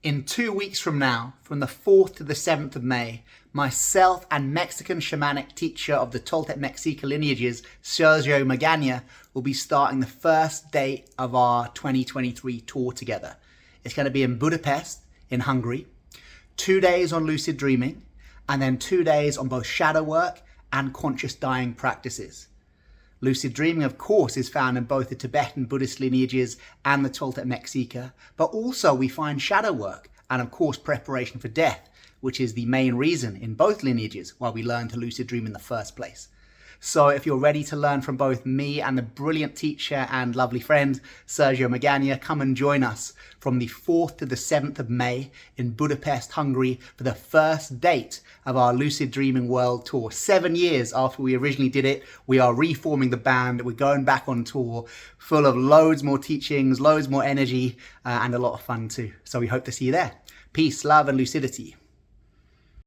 In 2 weeks from now, from the 4th to the 7th of May, myself and Mexican shamanic teacher of the Toltec Mexica lineages, Sergio Magana, will be starting the first date of our 2023 tour together. It's going to be in Budapest, in Hungary, 2 days on lucid dreaming, and then 2 days on both shadow work and conscious dying practices. Lucid dreaming, of course, is found in both the Tibetan Buddhist lineages and the Toltec Mexica, but also we find shadow work and, of course, preparation for death, which is the main reason in both lineages why we learn to lucid dream in the first place. So if you're ready to learn from both me and the brilliant teacher and lovely friend, Sergio Magana, come and join us from the 4th to the 7th of May in Budapest, Hungary, for the first date of our Lucid Dreaming World Tour. 7 years after we originally did it, we are reforming the band. We're going back on tour, full of loads more teachings, loads more energy, and a lot of fun too. So we hope to see you there. Peace, love, and lucidity.